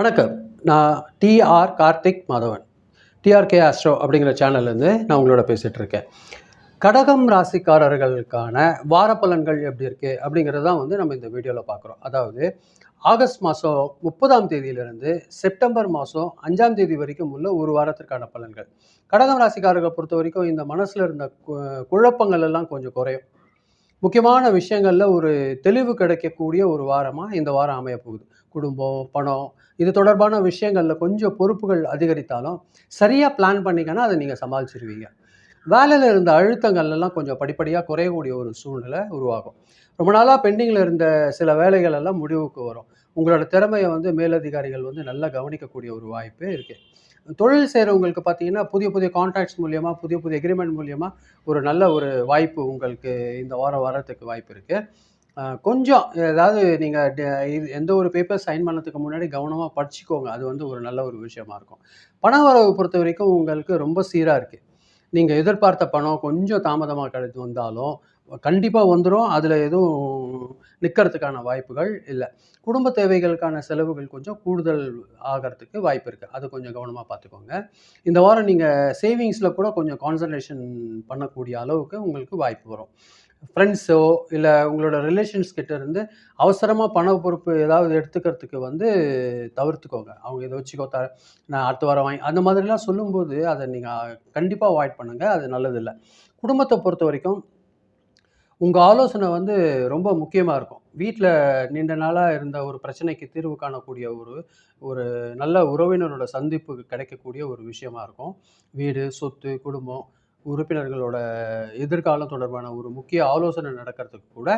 வணக்கம். நான் TR Karthik Madhavan. TRK Astro அப்படிங்கிற சேனல்லேருந்து நான் உங்களோட பேசிகிட்டு இருக்கேன். கடகம் ராசிக்காரர்களுக்கான வார பலன்கள் எப்படி இருக்குது அப்படிங்கிறது தான் நம்ம இந்த வீடியோவில் பார்க்குறோம். அதாவது ஆகஸ்ட் மாதம் 30ஆம் தேதியிலிருந்து செப்டம்பர் மாதம் 5ஆம் தேதி வரைக்கும் உள்ள ஒரு வாரத்திற்கான பலன்கள். கடகம் ராசிக்காரர்களை பொறுத்த வரைக்கும் இந்த மனசில் இருந்த குழப்பங்கள் எல்லாம் கொஞ்சம் குறையும். முக்கியமான விஷயங்கள்ல ஒரு தெளிவு கிடைக்கக்கூடிய ஒரு வாரமாக இந்த வாரம் அமைய போகுது. குடும்பம், பணம் இது தொடர்பான விஷயங்கள்ல கொஞ்சம் பொறுப்புகள் அதிகரித்தாலும் சரியாக பிளான் பண்ணிங்கன்னா அதை நீங்கள் சமாளிச்சிருவீங்க. வேலையில் இருந்த அழுத்தங்கள் எல்லாம் கொஞ்சம் படிப்படியாக குறையக்கூடிய ஒரு சூழ்நிலை உருவாகும். ரொம்ப நாளாக பெண்டிங்கில் இருந்த சில வேலைகள் எல்லாம் முடிவுக்கு வரும். உங்களோட திறமையை மேலதிகாரிகள் நல்லா கவனிக்கக்கூடிய ஒரு வாய்ப்பு இருக்குது. தொழில் செய்கிறவங்களுக்கு பார்த்தீங்கன்னா புதிய புதிய கான்ட்ராக்ட்ஸ் மூலியமாக புதிய புதிய எக்ரிமெண்ட் மூலியமாக ஒரு நல்ல ஒரு வாய்ப்பு உங்களுக்கு இந்த வாரம் வரத்துக்கு வாய்ப்பு இருக்குது. கொஞ்சம் ஏதாவது நீங்கள் இது எந்த ஒரு பேப்பர் சைன் பண்ணதுக்கு முன்னாடி கவனமாக படிச்சுக்கோங்க. அது ஒரு நல்ல ஒரு விஷயமா இருக்கும். பண வரவு பொறுத்த வரைக்கும் உங்களுக்கு ரொம்ப சீராக இருக்குது. நீங்கள் எதிர்பார்த்த பணம் கொஞ்சம் தாமதமாக கிடைத்து வந்தாலும் கண்டிப்பாக வந்துடும். அதில் எதுவும் நிற்கிறதுக்கான வாய்ப்புகள் இல்லை. குடும்ப தேவைகளுக்கான செலவுகள் கொஞ்சம் கூடுதல் ஆகிறதுக்கு வாய்ப்பு இருக்குது. அது கொஞ்சம் கவனமாக பார்த்துக்கோங்க. இந்த வாரம் நீங்கள் சேவிங்ஸில் கூட கொஞ்சம் கான்சன்ட்ரேஷன் பண்ணக்கூடிய அளவுக்கு உங்களுக்கு வாய்ப்பு வரும். ஃப்ரெண்ட்ஸோ இல்லை உங்களோட ரிலேஷன்ஸ் கிட்ட இருந்து அவசரமாக பண பொறுப்பு ஏதாவது எடுத்துக்கிறதுக்கு தவிர்த்துக்கோங்க. அவங்க இதை வச்சுக்கோ நான் அடுத்த வாரம் வாங்கி அந்த மாதிரிலாம் சொல்லும்போது அதை நீங்கள் கண்டிப்பாக அவாய்ட் பண்ணுங்கள். அது நல்லதில்லை. குடும்பத்தை பொறுத்த வரைக்கும் உங்கள் ஆலோசனை ரொம்ப முக்கியமாக இருக்கும். வீட்டில் நீண்ட நாளாக இருந்த ஒரு பிரச்சனைக்கு தீர்வு காணக்கூடிய ஒரு ஒரு நல்ல உறவினரோட சந்திப்பு கிடைக்கக்கூடிய ஒரு விஷயமா இருக்கும். வீடு, சொத்து, குடும்பம், உறுப்பினர்களோட எதிர்காலம் தொடர்பான ஒரு முக்கிய ஆலோசனை நடக்கிறதுக்கு கூட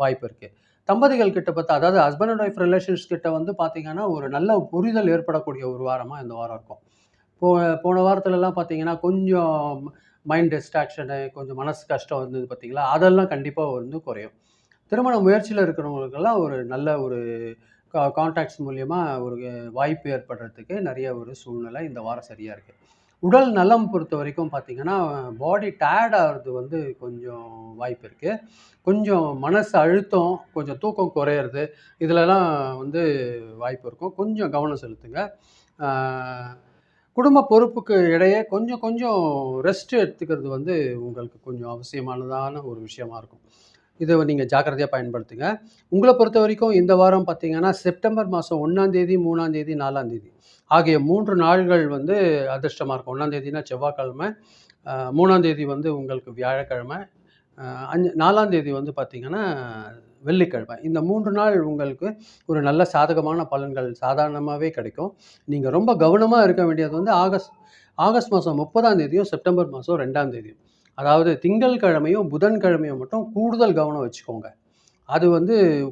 வாய்ப்பு இருக்குது. தம்பதிகள் கிட்ட பார்த்தா அதாவது ஹஸ்பண்ட் அண்ட் ஒய்ஃப் ரிலேஷன்ஸ் கிட்ட பார்த்தீங்கன்னா ஒரு நல்ல புரிதல் ஏற்படக்கூடிய ஒரு வாரமாக இந்த வாரம் இருக்கும். போன வாரத்துலலாம் பார்த்தீங்கன்னா கொஞ்சம் மைண்ட் டிஸ்ட்ராக்ஷனு, கொஞ்சம் மனசு கஷ்டம் இருந்தது பார்த்தீங்களா? அதெல்லாம் கண்டிப்பாக குறையும். திருமண முயற்சியில் இருக்கிறவங்களுக்கெல்லாம் ஒரு நல்ல ஒரு கான்டாக்ட்ஸ் மூலியமா ஒரு வாய்ப்பு ஏற்படுறதுக்கு நிறைய ஒரு சூழ்நிலை இந்த வாரம் சரியா இருக்கு. உடல் நலம் பொறுத்த வரைக்கும் பார்த்தீங்கன்னா, பாடி டயர்ட் ஆகுறது கொஞ்சம் வாய்ப்பு இருக்கு. கொஞ்சம் மனசு அழுத்தம், கொஞ்சம் தூக்கம் குறையிறது, இதுலலாம் வாய்ப்பு இருக்கும். கொஞ்சம் கவனம் செலுத்துங்க. ஆ குடும்ப பொறுப்புக்கு இடையே கொஞ்சம் கொஞ்சம் ரெஸ்ட் எடுத்துக்கிறது உங்களுக்கு கொஞ்சம் அவசியமானதான ஒரு விஷயமா இருக்கும். இதை நீங்கள் ஜாக்கிரதையாக பயன்படுத்துங்க. உங்களை பொறுத்த வரைக்கும் இந்த வாரம் பார்த்தீங்கன்னா செப்டம்பர் மாதம் 1ஆம் தேதி, 3ஆம் தேதி, 4ஆம் தேதி ஆகிய 3 நாள்கள் அதிர்ஷ்டமாக இருக்கும். 1ஆம் தேதினா செவ்வாய்க்கிழமை, 3ஆம் தேதி உங்களுக்கு வியாழக்கிழமை, 4ஆம் தேதி பார்த்தீங்கன்னா வெள்ளிக்கிழமை. இந்த 3 நாள் உங்களுக்கு ஒரு நல்ல சாதகமான பலன்கள் சாதாரணமாகவே கிடைக்கும். நீங்கள் ரொம்ப கவனமாக இருக்க வேண்டியது ஆகஸ்ட் மாதம் 30ஆம் தேதியும் செப்டம்பர் மாதம் 2ஆம் தேதியும். அதாவது திங்கட்கிழமையும் புதன்கிழமையும் மட்டும் கூடுதல் கவனம் வச்சுக்கோங்க. அது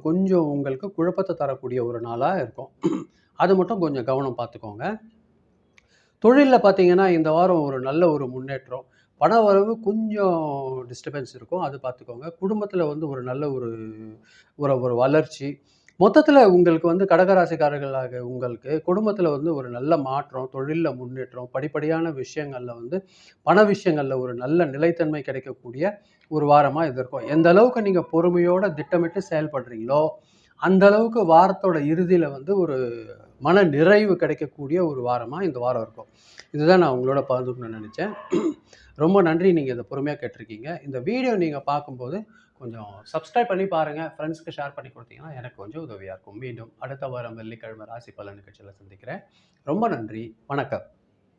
கொஞ்சம் உங்களுக்கு குழப்பத்தை தரக்கூடிய ஒரு நாளாக இருக்கும். அது மட்டும் கொஞ்சம் கவனம் பார்த்துக்கோங்க. தொழிலில் பார்த்தீங்கன்னா இந்த வாரம் ஒரு நல்ல ஒரு முன்னேற்றம். பண வரவு கொஞ்சம் டிஸ்டர்பன்ஸ் இருக்கும். அது பார்த்துக்கோங்க. குடும்பத்தில் ஒரு நல்ல ஒரு ஒரு ஒரு வளர்ச்சி. மொத்தத்தில் உங்களுக்கு கடகராசிக்காரர்களாக உங்களுக்கு குடும்பத்தில் ஒரு நல்ல மாற்றம், தொழிலில் முன்னேற்றம், படிப்படியான விஷயங்களில் பண விஷயங்களில் ஒரு நல்ல நிலைத்தன்மை கிடைக்கக்கூடிய ஒரு வாரமாக இது இருக்கும். எந்த அளவுக்கு நீங்கள் பொறுமையோடு திட்டமிட்டு செயல்படுறீங்களோ அந்த அளவுக்கு வாரத்தோட இறுதியில் ஒரு மன நிறைவு கிடைக்கக்கூடிய ஒரு வாரமாக இந்த வாரம் இருக்கும். இதுதான் நான் உங்களோட பகிர்ந்துக்கணும்னு நினச்சேன். ரொம்ப நன்றி, நீங்கள் இதை பொறுமையாக கேட்டிருக்கீங்க. இந்த வீடியோ நீங்கள் பார்க்கும்போது கொஞ்சம் சப்ஸ்கிரைப் பண்ணி பாருங்கள். ஃப்ரெண்ட்ஸ்க்கு ஷேர் பண்ணி கொடுத்தீங்கன்னா எனக்கு கொஞ்சம் உதவியாக இருக்கும். மீண்டும் அடுத்த வாரம் வெள்ளிக்கிழமை ராசி பலன் நிகழ்ச்சியில் சந்திக்கிறேன். ரொம்ப நன்றி. வணக்கம்.